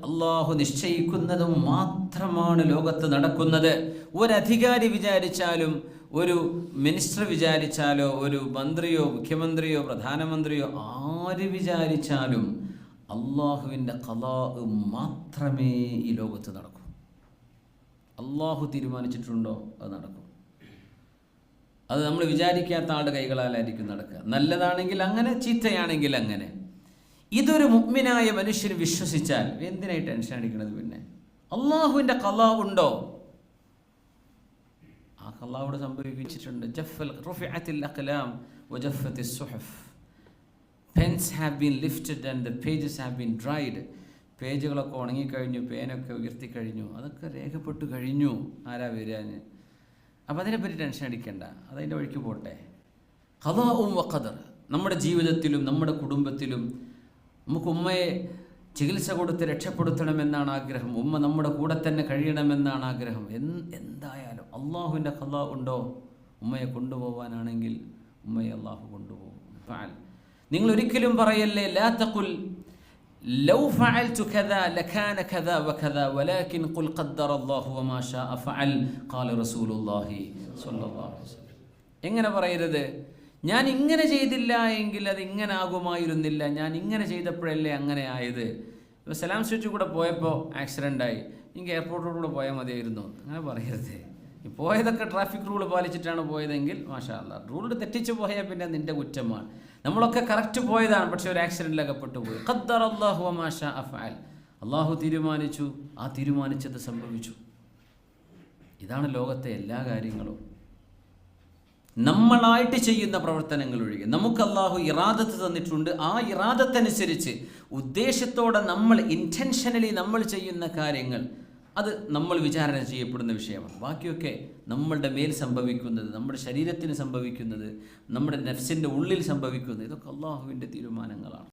അല്ലാഹു നിശ്ചയിക്കുന്നതും മാത്രമാണ് ലോകത്ത് നടക്കുന്നത്. ഒരധികാരി വിചാരിച്ചാലും, ഒരു മിനിസ്റ്റർ വിചാരിച്ചാലോ, ഒരു മന്ത്രിയോ മുഖ്യമന്ത്രിയോ പ്രധാനമന്ത്രിയോ ആര് വിചാരിച്ചാലും അള്ളാഹുവിൻ്റെ ഖളാ മാത്രമേ ഈ ലോകത്ത് നടക്കൂ. അള്ളാഹു തീരുമാനിച്ചിട്ടുണ്ടോ അത് നടക്കും. അത് നമ്മൾ വിചാരിക്കാത്ത ആളുടെ കൈകളാലായിരിക്കും നടക്കുക. നല്ലതാണെങ്കിൽ അങ്ങനെ, ചീത്തയാണെങ്കിൽ അങ്ങനെ. ഇതൊരു മുഅ്മിനായ മനുഷ്യൻ വിശ്വസിച്ചാൽ എന്തിനായി ടെൻഷൻ അടിക്കണത്? പിന്നെ അള്ളാഹുവിൻ്റെ ഖളാ ഉണ്ടോ? ആ ഖളാ സംഭവിച്ചിട്ടുണ്ട്. റുഫിഅത്തിൽ അഖ്ലാം വജഫത്തിസ് സുഹഫ്. Pens have been lifted and the pages have been dried. പേജുകളൊക്കെ ഉണങ്ങിക്കഴിഞ്ഞു, പേനൊക്കെ ഉയർത്തിക്കഴിഞ്ഞു, അതൊക്കെ രേഖപ്പെട്ടു കഴിഞ്ഞു. ആരാ വരാൻ? അപ്പോൾ അതിനെപ്പറ്റി ടെൻഷൻ അടിക്കേണ്ട, അതതിൻ്റെ വഴിക്ക് പോട്ടെ. ഖളാഉം വഖദർ. നമ്മുടെ ജീവിതത്തിലും നമ്മുടെ കുടുംബത്തിലും നമുക്ക് ഉമ്മയെ ചികിത്സ കൊടുത്ത് രക്ഷപ്പെടുത്തണമെന്നാണ് ആഗ്രഹം. ഉമ്മ നമ്മുടെ കൂടെ തന്നെ കഴിയണമെന്നാണ് ആഗ്രഹം. എന്തായാലും അള്ളാഹുവിൻ്റെ ഖളാ ഉണ്ടോ? ഉമ്മയെ കൊണ്ടുപോകാനാണെങ്കിൽ ഉമ്മയെ അള്ളാഹു കൊണ്ടുപോകും. നിങ്ങൾ ഒരിക്കലും പറയല്ലേ, ലാ തഖുൽ ലൗ ഫഅൽതു കദാ ലകാന കദാ വകദാ വലാകിൻ ഖുൽ ഖദ്ദറല്ലാഹു വമാ ശാഅ ഫഅൽ ഖാല റസൂലുള്ളാഹി സ്വല്ലല്ലാഹു അലൈഹി വസല്ലം. എങ്ങനെ പറയരുത്, ഞാൻ ഇങ്ങനെ ചെയ്തില്ല എങ്കിൽ അത് ഇങ്ങനെ ആകുമായിരുന്നില്ല, ഞാൻ ഇങ്ങനെ ചെയ്തപ്പോഴല്ലേ അങ്ങനെ ആയത്. ഇപ്പോൾ സലാം സ്ട്രീറ്റിൽ കൂടെ പോയപ്പോൾ ആക്സിഡൻ്റായി, എനിക്ക് എയർപോർട്ടിലൂടെ പോയാൽ മതിയായിരുന്നു, അങ്ങനെ പറയരുത്. പോയതൊക്കെ ട്രാഫിക് റൂൾ പാലിച്ചിട്ടാണ് പോയതെങ്കിൽ മാഷാ അല്ലാഹ്. റൂൾ തെറ്റിച്ച് പോയാൽ പിന്നെ നിൻ്റെ കുറ്റമാണ്. നമ്മളൊക്കെ കറക്റ്റ് പോയതാണ്, പക്ഷേ ഒരു ആക്സിഡൻറ്റിലൊക്കെ പെട്ടുപോയി. ഖദ്ദറല്ലാഹു വമാ ശാഅ ഫഅൽ. അള്ളാഹു തീരുമാനിച്ചു, ആ തീരുമാനിച്ചത് സംഭവിച്ചു. ഇതാണ് ലോകത്തെ എല്ലാ കാര്യങ്ങളും. നമ്മളായിട്ട് ചെയ്യുന്ന പ്രവർത്തനങ്ങൾ ഒഴികെ നമുക്ക് അള്ളാഹു ഇറാദത്ത് തന്നിട്ടുണ്ട്. ആ ഇറാദത്തനുസരിച്ച് ഉദ്ദേശത്തോടെ നമ്മൾ ഇൻറ്റൻഷനലി നമ്മൾ ചെയ്യുന്ന കാര്യങ്ങൾ അത് നമ്മൾ വിചാരണ ചെയ്യപ്പെടുന്ന വിഷയമാണ്. ബാക്കിയൊക്കെ നമ്മളുടെ മേൽ സംഭവിക്കുന്നത്, നമ്മുടെ ശരീരത്തിന് സംഭവിക്കുന്നത്, നമ്മുടെ നഫ്സിൻ്റെ ഉള്ളിൽ സംഭവിക്കുന്നത്, ഇതൊക്കെ അള്ളാഹുവിൻ്റെ തീരുമാനങ്ങളാണ്.